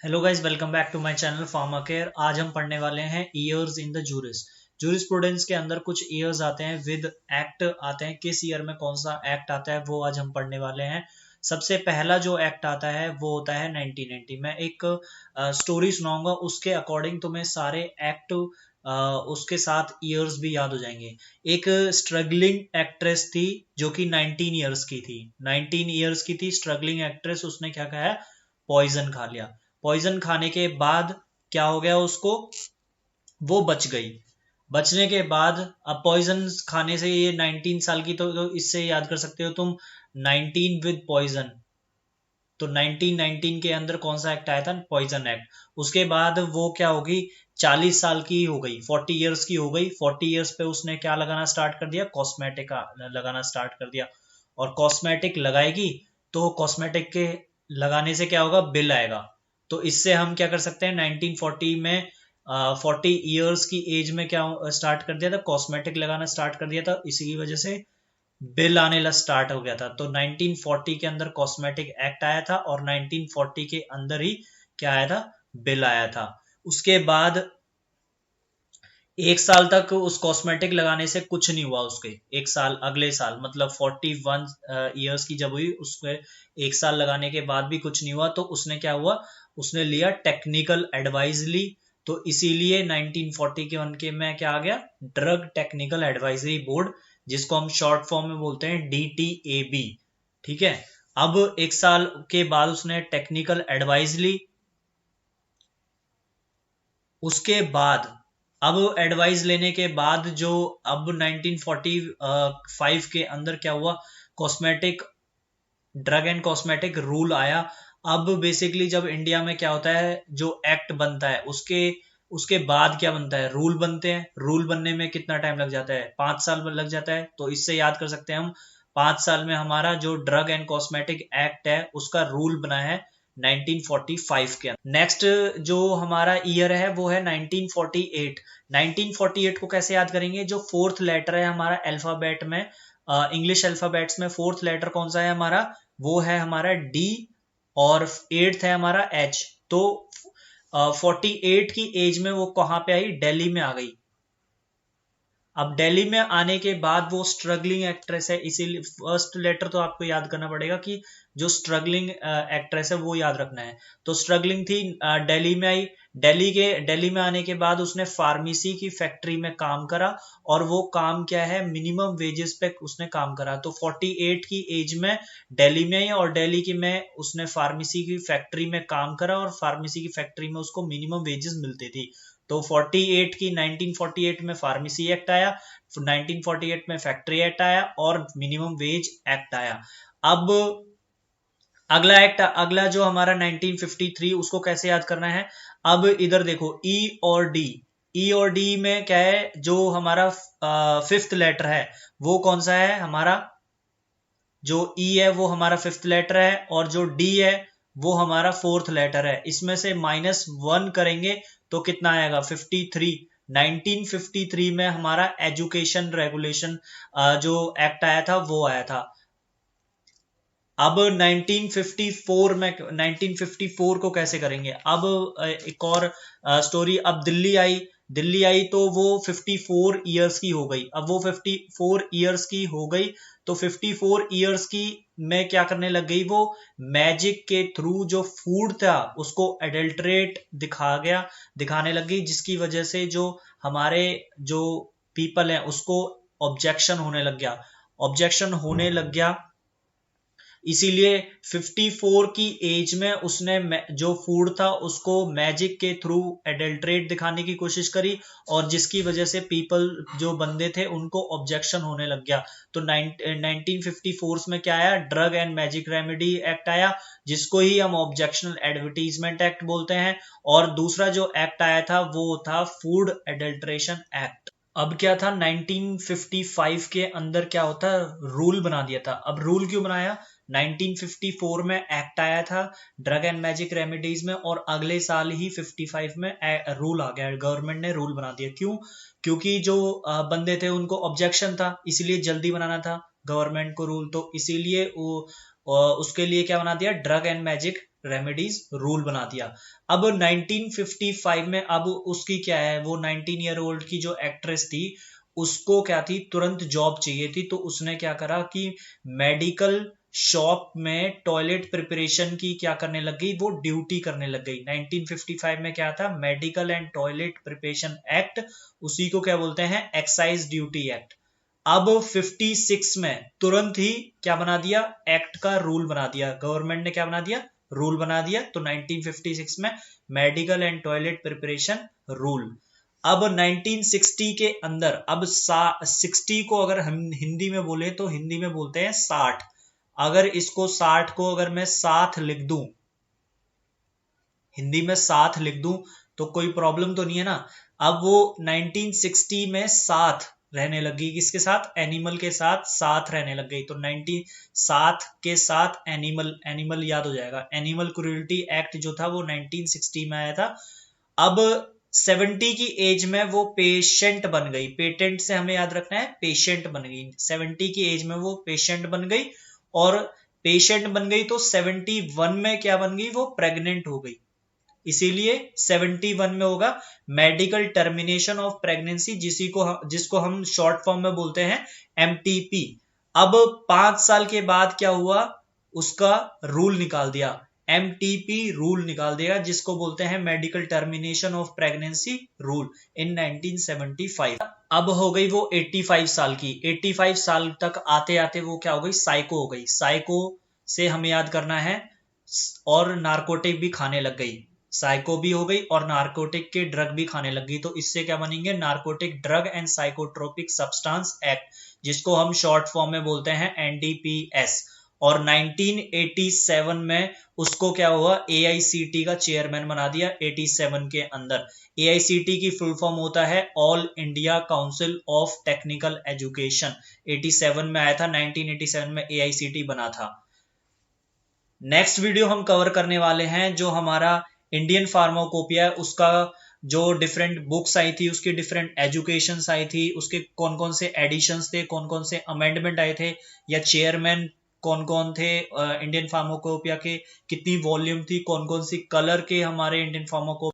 Hello guys, welcome back to my channel pharma care. आज हम पढ़ने वाले हैं ईयर्स इन द जूरिस्प्रूडेंस के अंदर कुछ ईयर्स आते हैं विद एक्ट आते हैं। किस ईयर में कौन सा एक्ट आता है वो आज हम पढ़ने वाले हैं। सबसे पहला जो एक्ट आता है वो होता है 1990। मैं एक स्टोरी सुनाऊंगा, उसके अकॉर्डिंग तुम्हें सारे एक्ट उसके साथ ईयर्स भी याद हो जाएंगे। एक स्ट्रगलिंग एक्ट्रेस थी जो कि 19 ईयर्स की थी। 19 ईयर्स की थी स्ट्रगलिंग एक्ट्रेस। उसने क्या कहा है? पॉइजन खा लिया। पॉइजन खाने के बाद क्या हो गया उसको? वो बच गई। बचने के बाद अब पॉइजन खाने से ये 19 साल की तो इससे याद कर सकते हो तुम 19 विद पॉइजन। तो 1919 के अंदर कौन सा एक्ट आया था? Poison act. उसके बाद वो क्या होगी? 40 साल की हो गई, 40 ईयर्स की हो गई। 40 ईयर्स पे उसने क्या लगाना स्टार्ट कर दिया? कॉस्मेटिक लगाना स्टार्ट कर दिया। और कॉस्मेटिक लगाएगी तो कॉस्मेटिक के लगाने से क्या होगा? बिल आएगा। तो इससे हम क्या कर सकते हैं? 1940 में 40 ईयर्स की एज में क्या स्टार्ट कर दिया था? कॉस्मेटिक लगाना स्टार्ट कर दिया था। इसी की वजह से बिल आने ला स्टार्ट हो गया था। तो 1940 के अंदर कॉस्मेटिक एक्ट आया था और 1940 के अंदर ही क्या आया था? बिल आया था। उसके बाद एक साल तक उस कॉस्मेटिक लगाने से कुछ नहीं हुआ उसके। एक साल, अगले साल मतलब 41 ईयर्स की जब हुई उसके एक साल लगाने के बाद भी कुछ नहीं हुआ। तो उसने क्या हुआ? उसने लिया टेक्निकल एडवाइस ली। तो इसीलिए 1940 के उनके में क्या आ गया? ड्रग टेक्निकल एडवाइजरी बोर्ड, जिसको हम शॉर्ट फॉर्म में बोलते हैं DTAB। ठीक है। अब एक साल के बाद उसने टेक्निकल एडवाइस ली। उसके बाद अब एडवाइस लेने के बाद जो अब 1945 के अंदर क्या हुआ? Cosmetic drug and cosmetic rule आया। अब बेसिकली जब इंडिया में क्या होता है, जो एक्ट बनता है उसके उसके बाद क्या बनता है? रूल बनते हैं। रूल बनने में कितना टाइम लग जाता है? 5 साल लग जाता है। तो इससे याद कर सकते हैं हम 5 साल में हमारा जो ड्रग एंड कॉस्मेटिक एक्ट है उसका रूल बना है 1945 के अंदर। नेक्स्ट जो हमारा ईयर है वो है 1948। 1948 को कैसे याद करेंगे? जो फोर्थ लेटर है हमारा अल्फाबेट में, इंग्लिश अल्फाबेट्स में फोर्थ लेटर कौन सा है हमारा? वो है हमारा डी। और एट्थ है हमारा एच। तो 48 की एज में वो कहाँ पे आई? दिल्ली में आ गई। अब दिल्ली में आने के बाद वो स्ट्रगलिंग एक्ट्रेस है, इसीलिए फर्स्ट लेटर तो आपको याद करना पड़ेगा कि जो स्ट्रगलिंग एक्ट्रेस है वो याद रखना है। तो स्ट्रगलिंग थी, दिल्ली में आई। दिल्ली में आने के बाद उसने फार्मेसी की फैक्ट्री में काम करा। और वो काम क्या है? मिनिमम वेजेस पे उसने काम करा। तो 48 की एज में दिल्ली में आई और दिल्ली की में उसने फार्मेसी की फैक्ट्री में काम करा और फार्मेसी की फैक्ट्री में उसको मिनिमम वेजेस मिलती थी। तो 48 की 1948 में फार्मेसी एक्ट आया, 1948 में फैक्ट्री एक्ट आया और मिनिमम वेज एक्ट आया। अब अगला एक्ट, अगला जो हमारा 1953, उसको कैसे याद करना है? अब इधर देखो, ई और डी। ई और डी में क्या है? जो हमारा फिफ्थ लेटर है वो कौन सा है हमारा? जो ई है वो हमारा फिफ्थ लेटर है और जो डी है वो हमारा फोर्थ लेटर है। इसमें से -1 करेंगे तो कितना आएगा? 53। 1953 में हमारा एजुकेशन रेगुलेशन जो एक्ट आया था वो आया था। अब 1954 में 1954 को कैसे करेंगे? अब एक और स्टोरी। अब दिल्ली आई तो वो 54 ईयर्स की हो गई। अब वो 54 ईयर्स की हो गई तो 54 ईयर्स की में क्या करने लग गई? वो मैजिक के थ्रू जो फूड था उसको एडल्ट्रेट दिखाने लग गई, जिसकी वजह से जो हमारे जो पीपल है उसको ऑब्जेक्शन होने लग गया। ऑब्जेक्शन होने लग गया इसीलिए 54 की एज में उसने जो फूड था उसको मैजिक के थ्रू एडल्ट्रेट दिखाने की कोशिश करी। और जिसकी वजह से पीपल जो बंदे थे उनको ऑब्जेक्शन होने लग गया। तो 1954 में क्या आया? Drug and magic remedy act आया, जिसको ही हम ऑब्जेक्शनल एडवर्टीजमेंट एक्ट बोलते हैं। और दूसरा जो एक्ट आया था वो था फूड एडल्ट्रेशन एक्ट। अब क्या था? 1955 के अंदर क्या होता? रूल बना दिया था। अब रूल क्यों बनाया? 1954 में एक्ट आया था ड्रग एंड मैजिक रेमेडीज में और अगले साल ही 55 में रूल आ गया। गवर्नमेंट ने रूल बना दिया। क्यों? क्योंकि जो बंदे थे उनको ऑब्जेक्शन था, इसलिए जल्दी बनाना था गवर्नमेंट को रूल। तो इसीलिए वो उसके लिए क्या बना दिया? Drug and magic remedies rule बना दिया। अब 1955 में अब उसकी क्या है, वो 19 ईयर ओल्ड की जो एक्ट्रेस थी उसको क्या थी, तुरंत जॉब चाहिए थी, तो उसने क्या करा कि मेडिकल शॉप में टॉयलेट प्रिपरेशन की क्या करने लग गई, वो ड्यूटी करने लग गई। 1955 में क्या था, medical and toilet preparation act, उसी को क्या बोलते हैं, एक्साइज ड्यूटी एक्ट। अब 56 में तुरंत ही क्या बना दिया, एक्ट का रूल बना दिया, गवर्नमेंट ने क्या बना दिया, रूल बना दिया। तो 1956 में medical and toilet preparation rule. अब 1960 के अंदर, अब 60 को अगर हम हिंदी में बोले तो हिंदी में बोलते हैं 60। अगर इसको 60 को अगर मैं साथ लिख दूं, हिंदी में साथ लिख दूं, तो कोई प्रॉब्लम तो नहीं है ना। अब वो 1960 में साथ रहने लगी, किसके साथ, एनिमल के साथ साथ रहने लग गई। तो 7 के साथ एनिमल, एनिमल याद हो जाएगा। एनिमल क्रूरल्टी एक्ट जो था वो 1960 में आया था। अब 70 की एज में वो पेशेंट बन गई, पेटेंट से हमें याद रखना है, पेशेंट बन गई। 70 की एज में वो पेशेंट बन गई, और पेशेंट बन गई तो 71 में क्या बन गई, वो प्रेग्नेंट हो गई। इसीलिए 71 में होगा मेडिकल टर्मिनेशन ऑफ प्रेगनेंसी, जिसको हम शॉर्ट फॉर्म में बोलते हैं MTP। अब 5 साल के बाद क्या हुआ, उसका रूल निकाल दिया, MTP रूल निकाल दिया, जिसको बोलते हैं medical termination of pregnancy rule in 1975। अब हो गई वो 85 साल की, 85 साल तक आते आते वो क्या हो गई, साइको हो गई। साइको से हमें याद करना है, और नारकोटिक भी खाने लग गई, साइको भी हो गई और नारकोटिक के ड्रग भी खाने लग गई। तो इससे क्या बनेंगे, narcotic drug and psychotropic substance act, जिसको हम शॉर्ट फॉर्म में बोलते हैं NDPS। और 1987 में उसको क्या हुआ, AICT का चेयरमैन बना दिया 87 के अंदर। AICT की फुल फॉर्म होता है all India council of technical education. 87 में आया था, 1987 में AICT बना था। नेक्स्ट वीडियो हम कवर करने वाले हैं जो हमारा इंडियन फार्माकोपिया है, उसका जो डिफरेंट बुक्स आई थी, उसकी डिफरेंट एजुकेशंस आई थी, उसके कौन कौन से एडिशंस थे, कौन कौन से अमेंडमेंट आए थे, या चेयरमैन कौन कौन थे इंडियन फार्माकोपिया के, कितनी वॉल्यूम थी, कौन कौन सी कलर के हमारे इंडियन फार्माकोपिया